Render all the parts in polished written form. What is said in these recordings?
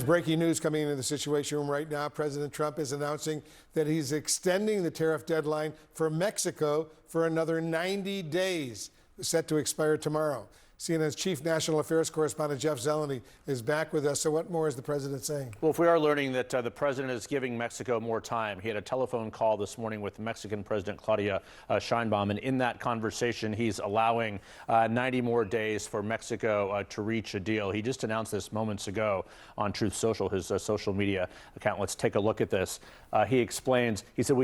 Breaking news coming into the Situation Room right now. President Trump is announcing that he's extending the tariff deadline for Mexico for another 90 days, set to expire tomorrow. CNN's chief national affairs correspondent Jeff Zeleny is back with us. So what more is the president saying? Well, if we are learning that the president is giving Mexico more time, he had a telephone call this morning with Mexican President Claudia Sheinbaum, and in that conversation, he's allowing 90 more days for Mexico to reach a deal. He just announced this moments ago on Truth Social, his social media account. Let's take a look at this. He explains, he said,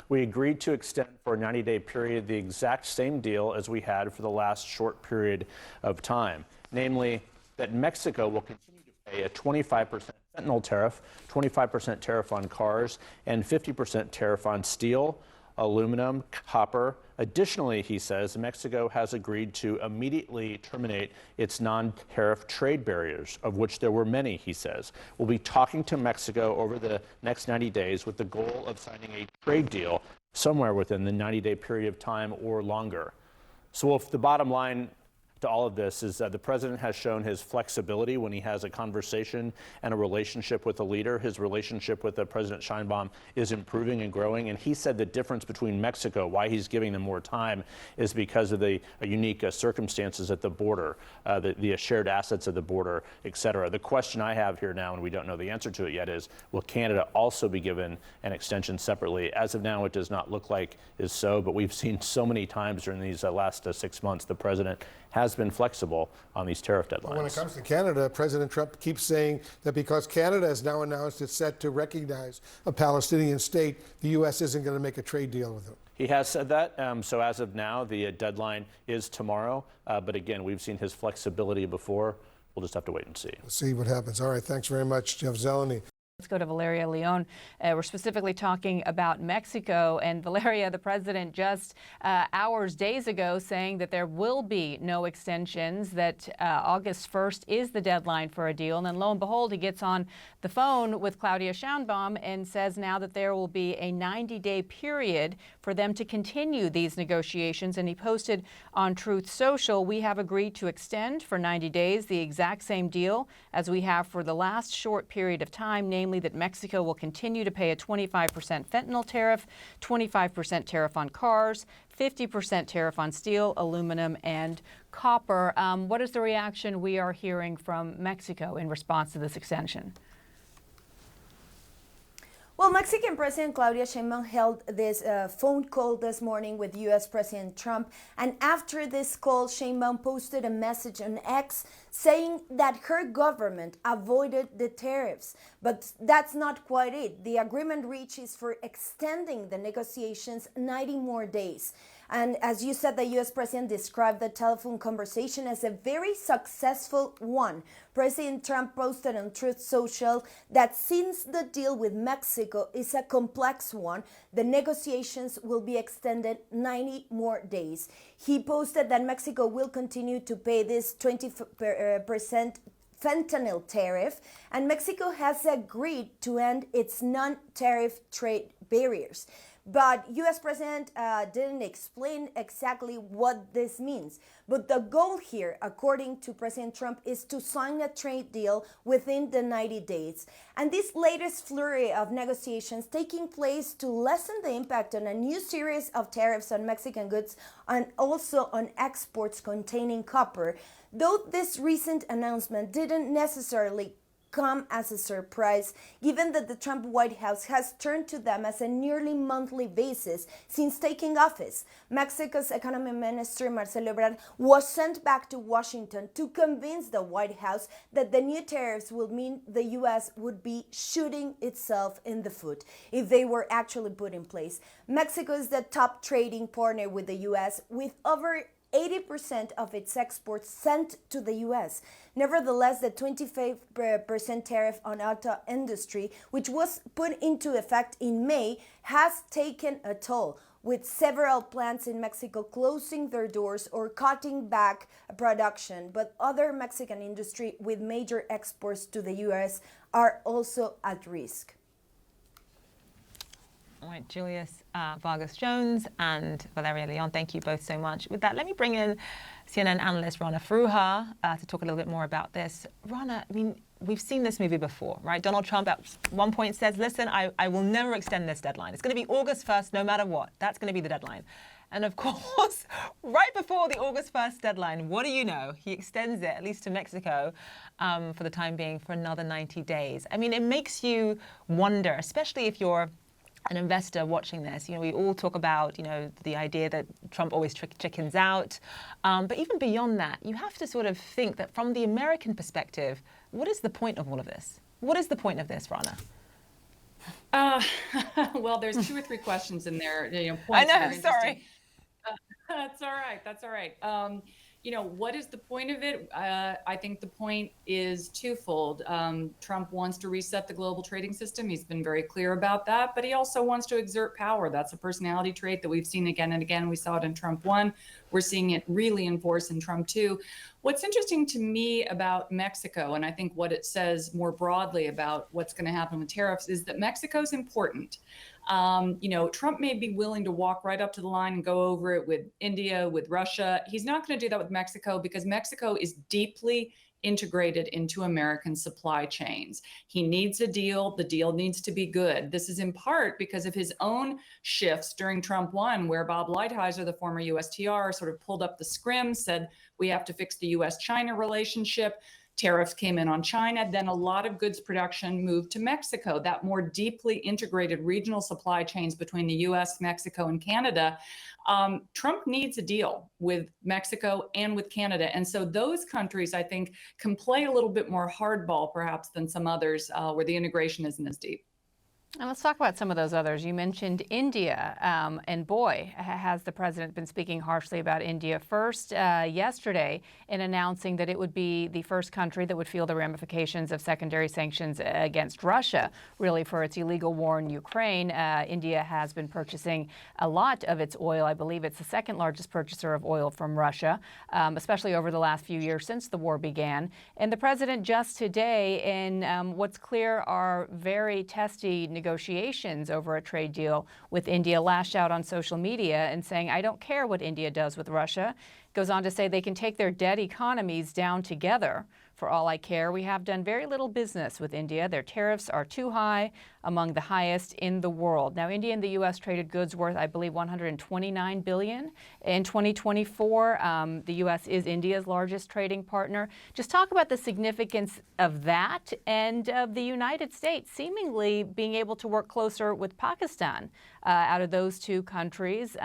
we agreed to extend for a 90-day period the exact same deal as we had for the last short period of time, namely that Mexico will continue to pay a 25% fentanyl tariff, 25% tariff on cars, and 50% tariff on steel, aluminum, copper. Additionally, he says, Mexico has agreed to immediately terminate its non-tariff trade barriers, of which there were many, he says. We'll be talking to Mexico over the next 90 days with the goal of signing a trade deal somewhere within the 90-day period of time or longer. So if the bottom line to all of this is that the president has shown his flexibility when he has a conversation and a relationship with a leader. His relationship with President Sheinbaum is improving and growing. And he said the difference between Mexico, why he's giving them more time, is because of the unique circumstances at the border, the shared assets of the border, et cetera. The question I have here now, and we don't know the answer to it yet, is will Canada also be given an extension separately? As of now, it does not look like is so, but we've seen so many times during these last 6 months, the president has been flexible on these tariff deadlines. When it comes to Canada, President Trump keeps saying that because Canada has now announced it's set to recognize a Palestinian state, the U.S. isn't going to make a trade deal with it. He has said that. So as of now, the deadline is tomorrow. But again, we've seen his flexibility before. We'll just have to wait and see. We'll see what happens. All right. Thanks very much, Jeff Zeleny. Let's go to Valeria Leon. We're specifically talking about Mexico. And Valeria, the president just days ago saying that there will be no extensions, that August 1st is the deadline for a deal. And then lo and behold, he gets on the phone with Claudia Sheinbaum and says now that there will be a 90-day period for them to continue these negotiations. And he posted on Truth Social, we have agreed to extend for 90 days the exact same deal as we have for the last short period of time, namely that Mexico will continue to pay a 25% fentanyl tariff, 25% tariff on cars, 50% tariff on steel, aluminum, and copper. What is the reaction we are hearing from Mexico in response to this extension? Well, Mexican President Claudia Sheinbaum held this phone call this morning with U.S. President Trump. And after this call, Sheinbaum posted a message on X saying that her government avoided the tariffs. But that's not quite it. The agreement reached is for extending the negotiations 90 more days. And as you said, the U.S. president described the telephone conversation as a very successful one. President Trump posted on Truth Social that since the deal with Mexico is a complex one, the negotiations will be extended 90 more days. He posted that Mexico will continue to pay this 20% fentanyl tariff, and Mexico has agreed to end its non-tariff trade barriers. But U.S. President didn't explain exactly what this means. But the goal here, according to President Trump, is to sign a trade deal within the 90 days. And this latest flurry of negotiations taking place to lessen the impact on a new series of tariffs on Mexican goods and also on exports containing copper. Though this recent announcement didn't necessarily come as a surprise, given that the Trump White House has turned to them as a nearly monthly basis since taking office. Mexico's economy minister, Marcelo Ebrard, was sent back to Washington to convince the White House that the new tariffs would mean the U.S. would be shooting itself in the foot if they were actually put in place. Mexico is the top trading partner with the U.S., with over 80% of its exports sent to the U.S. Nevertheless, the 25% tariff on auto industry, which was put into effect in May, has taken a toll, with several plants in Mexico closing their doors or cutting back production. But other Mexican industry with major exports to the U.S. are also at risk. All right, Julius Vargas Jones and Valeria Leon, thank you both so much. With that, let me bring in CNN analyst Rana Foroohar to talk a little bit more about this. Rana, I mean, we've seen this movie before, right? Donald Trump at one point says, listen, I will never extend this deadline. It's going to be August 1st, no matter what. That's going to be the deadline. And of course, right before the August 1st deadline, what do you know? He extends it, at least to Mexico, for the time being, for another 90 days. I mean, it makes you wonder, especially if you're an investor watching this. You know, we all talk about, you know, the idea that Trump always chickens out. But even beyond that, you have to sort of think that from the American perspective, what is the point of all of this? What is the point of this, Rana? Well, there's 2 or 3 questions in there. I Points that know, are interesting. sorry. That's all right. That's all right. What is the point of it? I think the point is twofold. Trump wants to reset the global trading system. He's been very clear about that, but he also wants to exert power. That's a personality trait that we've seen again and again. We saw it in Trump 1. We're seeing it really enforced in Trump 2. What's interesting to me about Mexico, and I think what it says more broadly about what's going to happen with tariffs, is that Mexico's important. Trump may be willing to walk right up to the line and go over it with India, with Russia. He's not going to do that with Mexico because Mexico is deeply integrated into American supply chains. He needs a deal. The deal needs to be good. This is in part because of his own shifts during Trump 1, where Bob Lighthizer, the former USTR, sort of pulled up the scrim, said, we have to fix the US-China relationship. Tariffs came in on China, then a lot of goods production moved to Mexico. That more deeply integrated regional supply chains between the US, Mexico, and Canada. Trump needs a deal with Mexico and with Canada. And so those countries, I think, can play a little bit more hardball perhaps than some others where the integration isn't as deep. And let's talk about some of those others. You mentioned India, and boy, has the president been speaking harshly about India. First, yesterday, in announcing that it would be the first country that would feel the ramifications of secondary sanctions against Russia, really for its illegal war in Ukraine. India has been purchasing a lot of its oil. I believe it's the second largest purchaser of oil from Russia, especially over the last few years since the war began. And the president just today, in what's clear are very testy negotiations over a trade deal with India, lashed out on social media and saying, I don't care what India does with Russia. Goes on to say they can take their dead economies down together. For all I care, we have done very little business with India. Their tariffs are too high, among the highest in the world. Now, India and the U.S. traded goods worth, I believe, $129 billion in 2024. The U.S. is India's largest trading partner. Just talk about the significance of that and of the United States seemingly being able to work closer with Pakistan out of those 2 countries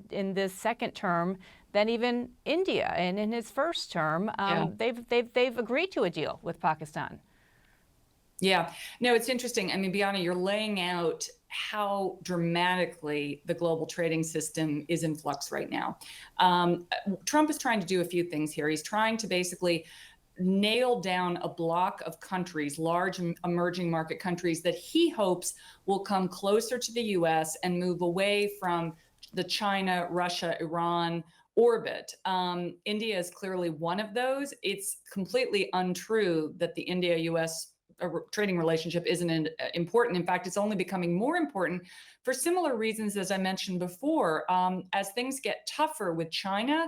in this second term than even India. And in his first term, they've agreed to a deal with Pakistan. Yeah, no, it's interesting. I mean, Bianna, you're laying out how dramatically the global trading system is in flux right now. Trump is trying to do a few things here. He's trying to basically nail down a block of countries, large emerging market countries, that he hopes will come closer to the U.S. and move away from the China, Russia, Iran orbit. India is clearly one of those. It's completely untrue that the India-U.S. trading relationship isn't important. In fact, it's only becoming more important for similar reasons, as I mentioned before. As things get tougher with China,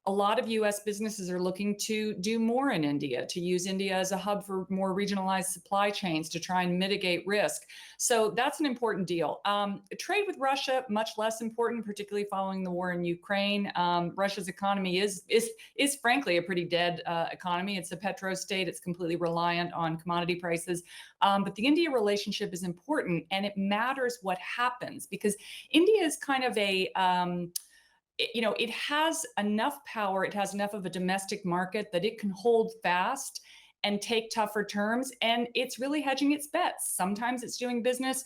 a lot of U.S. businesses are looking to do more in India, to use India as a hub for more regionalized supply chains to try and mitigate risk. So that's an important deal. Trade with Russia, much less important, particularly following the war in Ukraine. Russia's economy is frankly a pretty dead economy. It's a petro state. It's completely reliant on commodity prices. But the India relationship is important, and it matters what happens because India is kind of a it has enough power, it has enough of a domestic market that it can hold fast and take tougher terms. And it's really hedging its bets. Sometimes it's doing business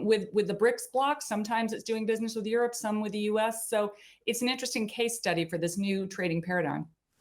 with the BRICS bloc. Sometimes it's doing business with Europe, some with the US. So it's an interesting case study for this new trading paradigm.